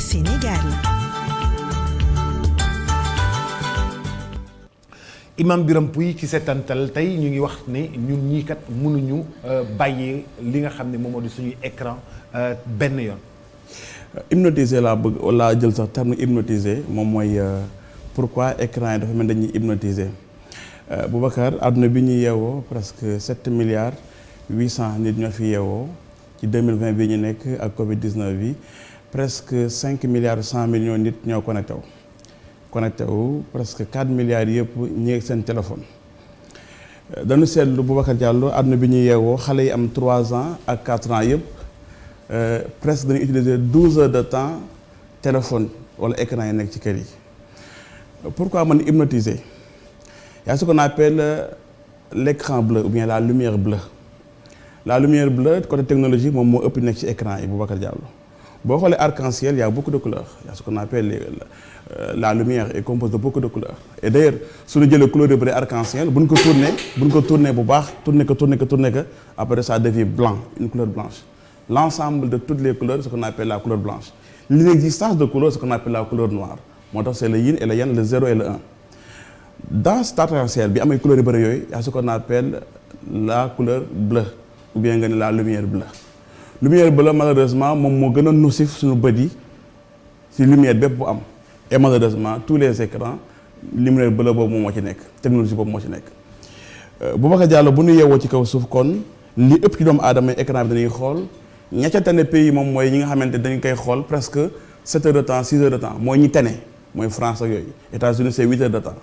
Sénégal. Imam Birame Pouye ci seetantal tey ñu ngi wax ne ñun ñii kat mënuñu bàyyee li nga xam ne moom moo di suñuy écran benn yoon. Hypnotiser laa jël sax terme hypnotiser moom mooy pourquoi écran yi dafa mel dañuy hypnotiser Boubacar àdduna bi ñu yeewoo presque 7 milliards 800 nit ñoo fi yeewoo ci 2020 bi ñu nekk ak Covid 19 bi presque 5 milliards 100 millions nit ñoo connecté wu presque 4 milliards yëpp ñi ngi seen téléphone. dañu seetlu Boubacar Diallo àdduna bi ñu yeewoo xale yi am 3 ans ak 4 ans yëpp presque dañuy utiliser 12 heures de temps téléphone wala écran yi nekk ci kër yi. Pourquoi man hypnotiser? Il y a ce qu'on appelle l'écran bleu ou bien la lumière bleue. La lumière bleue, côté technologie, moom moo ëpp nekk ci écran yi Boubacar Diallo. Boo xoolee arc-en-ciel, il y a beaucoup de couleurs. Il y a ce qu'on appelle la lumière est composée de beaucoup de couleurs. Et d'ailleurs, suñu jëlee couleur yu bëri arc-en-ciel, buñ ko tourner bu baax, tourner que, après ça devient blanc, une couleur blanche. L'ensemble de toutes les couleurs, c'est ce qu'on appelle la couleur blanche. L'inexistence de couleur, c'est ce qu'on appelle la couleur noire. Moo tax c'est le yin et le yang, le 0 et le 1. Dans cet arc-en-ciel bi amay couleur yu bëri yooyu, il y a ce qu'on appelle la couleur bleue ou bien nga ne la lumière bleue. Lumière bleue malheureusement moom moo gën a nocif suñu bët yi ci lumière bépp bu am. Et malheureusement tous les écrans lumière bleue boobu moom moo ci nekk technologie boobu moo ci nekk. Boubacar Diallo bu ñu yeewoo ci kaw suuf kon li ëpp ci doomu aadama écran bi dañuy xool ña ca tane pays moom mooy ñi nga xamante dañu koy xool presque 7 heures de temps 6 heures de temps mooy ñi tane mooy France ak yooyu États-Unis c'est 8 heures de temps.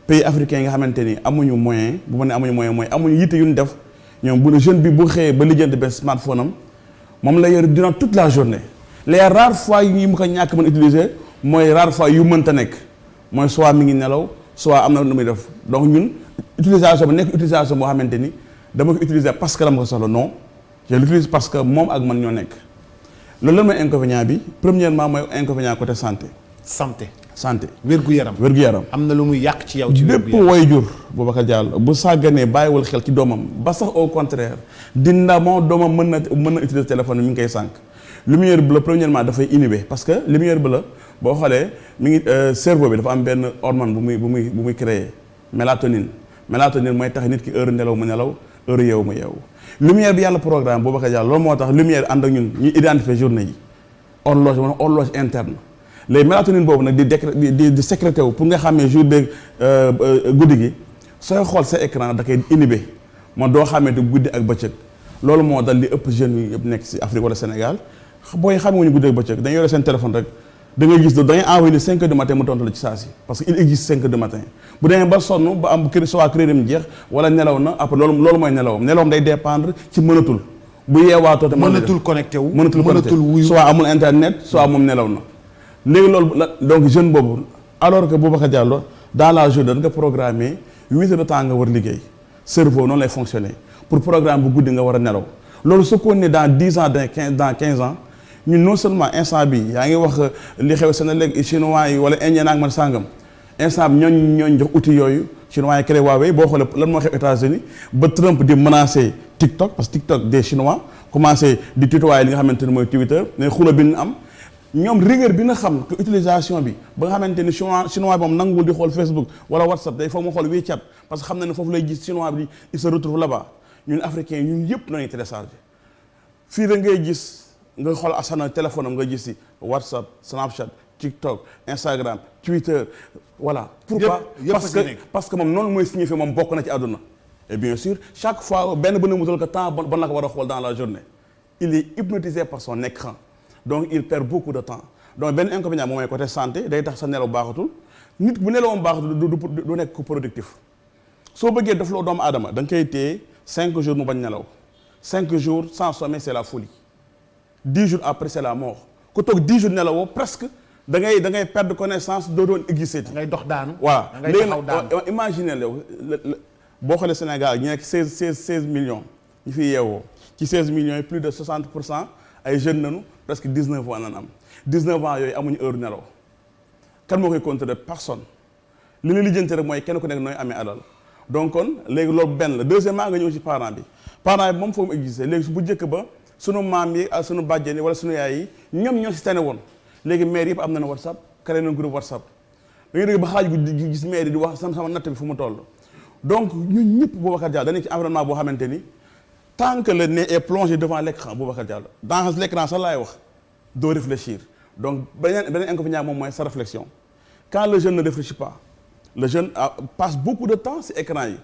Pays africains yi nga xamante ni amuñu moyen bu ma ne amuñu moyen mooy amuñu yitte yu ñu def ñoom bu jeune bi bu xëyee ba lijjanti ba smartphone am moom la yor durant toute la journée les rares fois yu mu ko ñàkk mën utiliser mooy rares fois yu mënta nekk mooy soit mi ngi nelaw soit am na lu muy def donc ñun utilisation bi nekk utilisation boo xamante ni dama ko utiliser parce que dama ko soxla non je l'utilise parce que moom ak man ñoo nekk loolu lan mooy inconvénient bi premièrement mooy inconvénient côté santé. santé wér-gu-yaram am na lu muy yàq ci yow ci bépp waajur Boubacar Diallo bu sàgganee bàyyiwul xel ci doomam ba sax au contraire moo doomam mën na utiliser téléphone mi ngi koy sànq lumière bleue premièrement dafay inhiber parce que lumière bleue boo xoolee mi ngi cerveau bi dafa am benn hormone bu muy créer mélatonine mooy tax nit ki heure nelaw mu nelaw heure yeewu mu yeewu lumière bi yàlla programme Boubacar Diallo loolu moo tax lumière ànd ak ñun ñu identifier journée yi horloge interne les mélatonine boobu nag di sécrété wu pour nga xàmmee jour de guddi gi sooy xool sa écran da koy inhiber moo doo xàmmee te guddi ak bëccëg loolu moo dal li ëpp jeunes yi yëpp nekk ci Afrique wala Sénégal booy xàmmee wuñu guddi ak bëccëg dañuy yore seen téléphone rek da ngay gis da ngay envoyé 5 heures du matin mu tontu la ci saa si parce que il existe 5 heures du matin bu demee ba sonn ba am soit crédit mu jeex wala nelaw na après loolu mooy nelawam day dépendre ci mënatul bu yeewaatoo te mënatul connecté wuyu soit amul internet soit moom nelaw na léegi loolu donc jeune boobu alors que Boubacar Diallo dans la journée da nga programmer 8 heures de temps nga war liggéey cerveau noonu lay fonctionner pour programme bu guddi nga war a nelaw loolu su ko ne dans 10 ans dans 15 ans ñun non seulement instant bi yaa ngi wax li xew Sénégal chinois yi wala indien ak man sàngam instant bi ñooñ jox outil yooyu chinois yi créé Huawei boo xoolee lan moo xew États-Unis ba Trump di menacer TikTok parce que TikTok des chinois commencé di tutoyer li nga xamante ne mooy Twitter ne xula bi ñu am ñoom rigueur bi nga xam que utilisation bi ba nga xamante ni chinois bi moom nanguwul di xool Facebook wala WhatsApp day foog mu xool WeChat parce que xam na ne foofu lay gis chinois bi il se retrouve là-bas ñun africains ñun yëpp nañu téléchargé fii da ngay gis nga xool asana téléphone am nga gis si WhatsApp Snapchat TikTok Instagram Twitter voilà. pourquoi parce que moom noonu mooy signifié moom bokk na ci àdduna. et bien sûr chaque fois benn bu ne mu dal ko temps ban la ko war a xool dans la journée il est hypnotisé par son écran. Donc il perd beaucoup de temps donc benn inconvénient moom mooy côté santé day tax sa nelaw baaxatul nit bu nelawam baaxatul du nekk ko productif soo bëggee def loo doomu aadama da nga koy téye 5 jours mu bañ nelaw 5 jours sans sommeil c'est la folie 10 jours après c'est la mort ku toog 10 jours nelawoo presque da ngay perdre connaissance doo doon exister. da ngay dox daanu. voilà léegi nag imaginer yow boo xoolee Sénégal ñu nekk 16 millions ñu fi yeewoo ci 16 millions yi plus de 60% ay jeunes nañu. presque 19 ans lan am 19 ans yooyu amuñu heure nelaw kan moo koy contrôler personne li la lijjanti rek mooy kenn ku nekk nooy amee alal donc kon léegi loolu benn la deuxièmement nga ñëw ci parent bi moom foofu mu existé léegi bu njëkk ba sunu maam yi ak sunu bàjjen yi wala sunu yaay yi ñoom ñoo si tane woon léegi maire yëpp am nañu WhatsApp créé na groupe WhatsApp da ngay dégg ba xaaj gu gis maire yi di wax sama natt bi fu mu toll. donc ñun ñëpp Boubacar Diallo dañu ci environnement boo xamante ni tant que le nez est plongé devant l'écran Boubacar Diallo dans l'écran sax laay wax doo réfléchir donc beneen inconvénient moom mooy sa réflexion quand le jeune ne réfléchit pas le jeune passe beaucoup de temps ci écran yi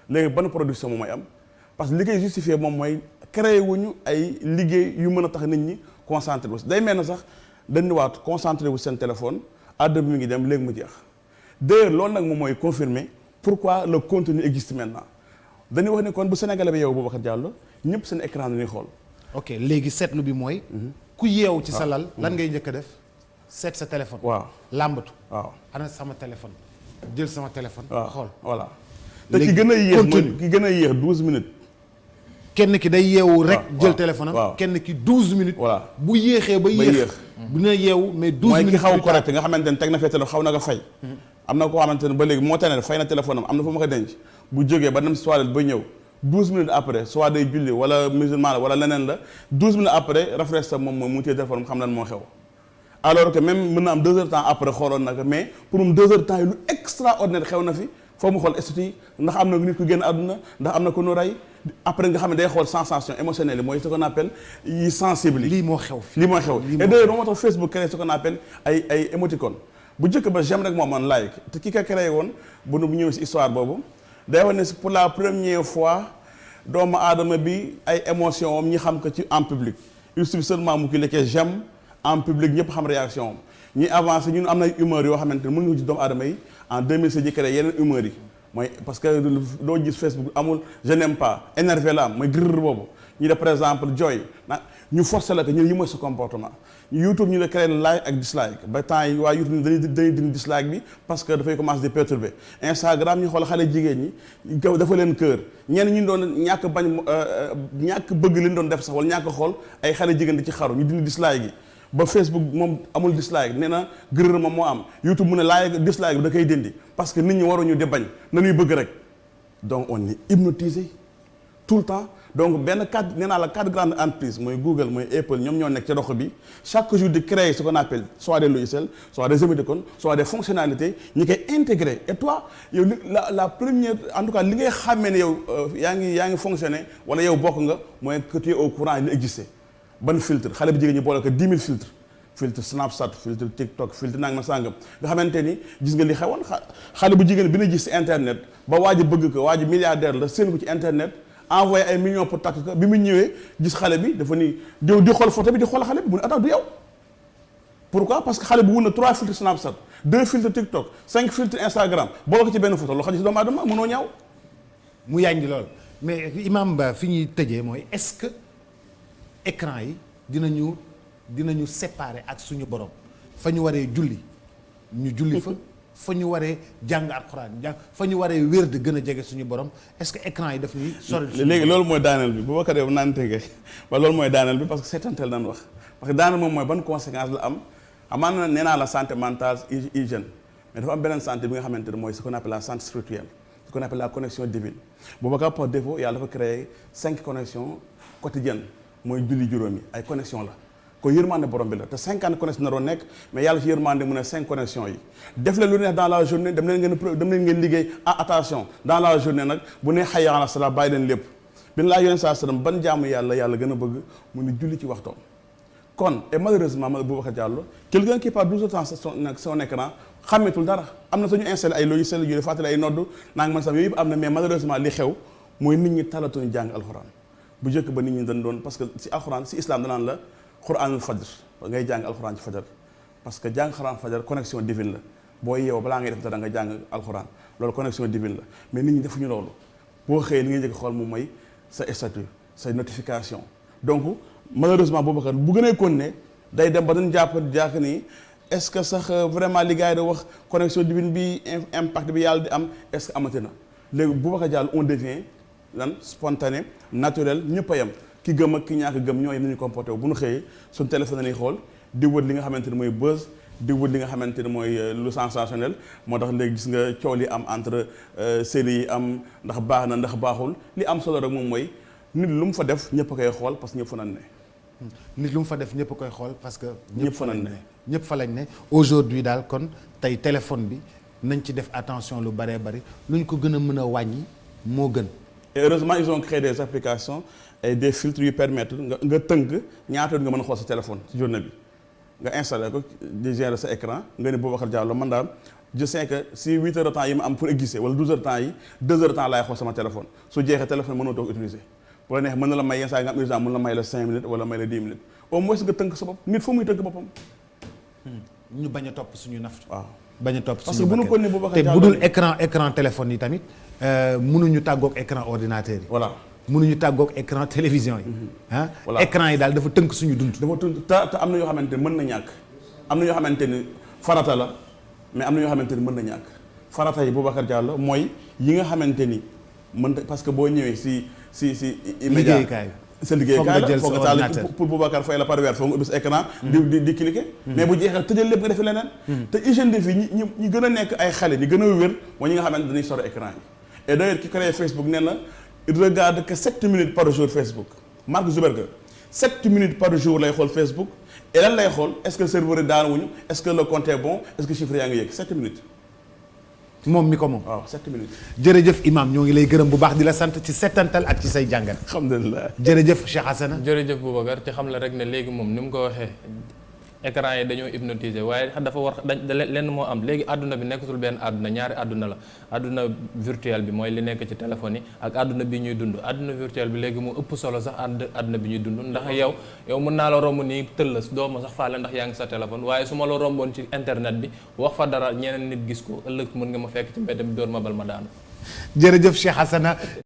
léegi bonne production moom mooy am parce que li koy justifier moom mooy créé wuñu ay liggéey yu mën a tax nit ñi concentré wu day mel na sax dañu waat concentré wu seen téléphone àdduna bi mi ngi dem léegi mu jeex d'ailleurs loolu nag moom mooy confirmer pourquoi le contenu existe maintenant dañuy wax ni kon bu Sénégalais bi yow Boubacar Diallo ñëpp seen écran dañuy xool. ok léegi seetlu bi mooy. ku yeewu ci sa lal lan ngay njëkk a def seet sa téléphone. waaw làmbatu. waaw ana sama téléphone jël sama téléphone. xool voilà. te ki gën a yéex mooy ki gën a yéex 12 minutes. kenn ki day yeewu rek jël téléphone am. kenn ki 12 minutes. voilà bu yéexee ba yéex. bu na yeewu mais 12 minutes. mooy ki xaw a correct nga xamante ne teg na fee téléphone xaw na nga fay. am na koo xamante ne ba léegi moo tax ne fay na téléphone am na fu ma ko denc bu jógee ba dem si toilette ba ñëw 12 minutes après soit day julli wala musulman la wala leneen la 12 minutes après rafet sa moom mooy mu téye téléphone xam lan moo xew. alors que même mën na am 2 heures temps après xooloon na ko mais pour moom 2 heures temps yi lu extraordinaire xew na fi foo mu xool statut yi ndax am na nit ku génn àdduna ndax am na ko nu rey après nga xam ne day xool sensation émotionnelle yi mooy ce qu'on appelle yi sensible yi. lii moo xew lii moo xew et d'ailleurs moo tax Facebook créé ce qu'on appelle ay émoticônes bu njëkk ba j'aime rek moo man like te ki ka créé woon bu nu ñëw si histoire boobu day wax ne pour la première fois doomu aadama bi ay émotion am ñi xam ko ci en public il suffit seulement mu cliquer j'aime en public ñëpp xam réaction am ñi avancé ñun am na humeur yoo xamante ne mënuñu ci doomu aadama yi en 2007 ji créé yeneen humeur yi mooy parce que doo gis Facebook amul je n'aime pas énervé la am mooy gërër boobu ñu def par exemple joy na ñu forcé la que ñu yi mooy sa comportement YouTube ñu ne créé like ak dislike ba temps yi waa YouTube dañuy dindi dislike bi parce que dafay commencer di perturber Instagram ñu xool xale jigéen ñi dafa leen kër ñenn ñu doon ñàkk bañ ñàkk bëgg li ñu doon def sax wala ñàkk xool ay xale jigéen di ci xaru ñu dindi dislike yi ba Facebook moom amul dislike nee na gërër moom moo am YouTube mu ne like dislike bi da koy dindi parce que nit ñi waruñu di bañ nañuy bëgg rek donc on est hypnotisé tout le temps donc benn cadre nee naa la 4 grandes entreprises mooy Google mooy Apple ñoom ñoo nekk ci dox bi chaque jour di créer ce qu'on appelle soit des logiciels soit des émoticônes soit des fonctionnalités ñi koy intégrer et toi yow la première en tout cas li ngay xàmmee ne yow yaa ngi fonctionner wala yow bokk nga mooy que tu es au courant li existé ban filtre xale bu jigéen ñi boole ko 10 000 filtres filtre Snapchat filtre TikTok filtre nangam sangam nga xamante ni gis nga li xewoon xale bu jigéen bi na gis ci internet ba waa ji bëgg ko waa ji milliardaire la seen ko ci internet envoyé ay millions pour takk ko bi mu ñëwee gis xale bi dafa ni di xool photo bi di xool xale bi mu ne attends du yow pourquoi parce que xale bi wun na 3 filtres Snapchat 2 filtres TikTok 5 filtres Instagram boole ko ci benn photo loo xam ne si doomu aadama mënoo ñaaw mu yànji lool mais Imam Ba fi ñuy tëjee mooy est-ce que écran yi dinañu séparer ak suñu borom fa ñu waree julli ñu julli fa ñu waree jàng alxuraan fa ñu waree wér de gën a jege suñu borom est-ce que écran yi daf ñuy sori léegi loolu mooy daaneel bi bu Bakar yow naan tege ba loolu mooy daaneel bi parce que seetantel nan wax parce que daaneel moom mooy ban conséquence la am amaan na nee naa la santé mentale hygiène mais dafa am beneen santé bi nga xamante ne mooy ce qu'on appelle la santé spirituelle ce qu'on appelle la connexion divine Boubacar par défaut yàlla dafa créé 5 connexions quotidiennes mooy julli juróomi ay connexion la ko yërmande borom bi la te 50 connexions naroon nekk mais yàlla ci yërmande mu ne 5 connexions yi def leen lu neex dans la journée dem leen ngeen liggéey attention dans la journée nag bu ne hayya ala salaat bàyyi leen lépp bi laa yonent saa sallam ban jaamu yàlla gën a bëgg mu ne julli ci waxtoom kon et malheureusement Boubacar Diallo quelqu'un qui passe 12 heures temps son écran xàmmeetul dara am na sañu installé ay logiciels yu fàttali ay nodd naa ngi man sax yooyu yëpp am na mais malheureusement li xew mooy nit ñi talatuñu jàng alxuraan bu njëkk ba nit ñi dañ doon parce que si alxuraan si islam danaan la Quraanul fajr ngay jàng alxuraan ci fajar parce que jàng alxuraan fajar connexion divine la boo yeewoo balaa ngay def dara nga jàng alxuraan loolu connexion divine la mais nit ñi defuñu loolu boo xëyee li ngay njëkk xool moom mooy sa statut say notification donc malheureusement Boubacar bu gënee continuer day dem ba dañ jàpp ni est-ce que sax vraiment li gars yi da wax connexion divine bi impact bi yàlla di am est-ce que amati na léegi Boubacar Diallo on devient lan spontané naturel ñëpp a yem ki gëm ak ki ñàkk gëm ñooy nañu comporté wu bu ñu xëyee suñ téléphone nañuy xool di wër li nga xamante ne mooy buzz di wër li nga xamante ne mooy lu sensationnel moo tax léegi gis nga coow li am entre série yi am ndax baax na ndax baaxul li am solo rek moom mooy nit lu mu fa def ñëpp a koy xool parce que ñëpp fa nañ ne nit lu mu fa def ñëpp koy xool parce que. ñëpp fa lañ ne ñëpp fa lañ ne aujourd'hui daal kon tey téléphone bi nañ ci def attention lu bëree bëri lu ñu ko gën a mën a wàññi moo gën. et heureusement ils ont créé des applications et des filtres yu permettre nga tënk ñaata nga mën a xool sa téléphone ci journée bi nga installé ko di gérer sa écran nga ne Boubacar Diallo man daal je sais que si 8 heures de temps yi ma am pour exister wala 12 heures de temps yi 2 heures de temps laay xool sama téléphone su jeexee téléphone mënoo toog utiliser bu la neex mën na la may yenn saa nga am urgence mën na may la 5 minutes wala may la 10 minutes au moins nga tënk sa bopp nit fu muy tënk boppam. ñu bañ a topp suñu naftu. waaw bañ a topp parce suñu que bu ñu ko ne te Boubacar bu dul écran téléphone yi tamit mënuñu tàggoog écran ordinateur yi. voilà mënuñu tàggoog écran télévision yi. ah voilà écran yi daal dafa tënk suñu dund. dafa tënk te am na yoo xamante ni mën na ñàkk am na yoo xamante ni farata la mais am na yoo xamante ni mën na ñàkk farata yi Boubacar Diallo mooy yi nga xamante ni mën parce que boo ñëwee si. liggéeykaay sa liggéeykaay la foog nga taal ordinateur pour Boubacar fay la par weer foog nga ubbi sa écran di cliquer mais bu jeexee tëjal lépp nga defi leneen te hygiène de vie ñi gën a nekk ay xale ñi gën a wér mooy ñi nga xamante dañuy sore écran yi et d'ailleurs ki créé Facebook nee na il regarde que 7 minutes par jour Facebook Mark Zuckerberg 7 minutes par jour lay xool Facebook et lan lay xool est-ce que serveur yi daan wuñu est-ce que le compte est bon est-ce que chiffre yaa ngi yëg 7 minutes moom mi ko moom. waaw 7 minutes. jërëjëf Imam ñoo ngi lay gërëm bu baax di la sant ci settantal ak ci say jàngat. alhamdulilah. jërëjëf Cheikh Hassana. jërëjëf Boubacar ci xam la rek ne léegi moom ni mu ko waxee écran yi dañoo hypnotiser waaye dafa war lenn moo am léegi àdduna bi nekkatul benn àdduna ñaari àdduna la àdduna virtuel bi mooy li nekk ci téléphone yi ak àdduna bi ñuy dund àdduna virtuel bi léegi moo ëpp solo sax àdduna bi ñuy dund ndax yow mën naa la romb nii tëll doo ma sax faale ndax yaa ngi sa téléphone waaye su ma la romboon ci internet bi wax fa dara ñeneen nit gis ko ëllëg mën nga ma fekk ci mbedd mi door ma bal ma daanu. jërëjëf Cheikh Hassana.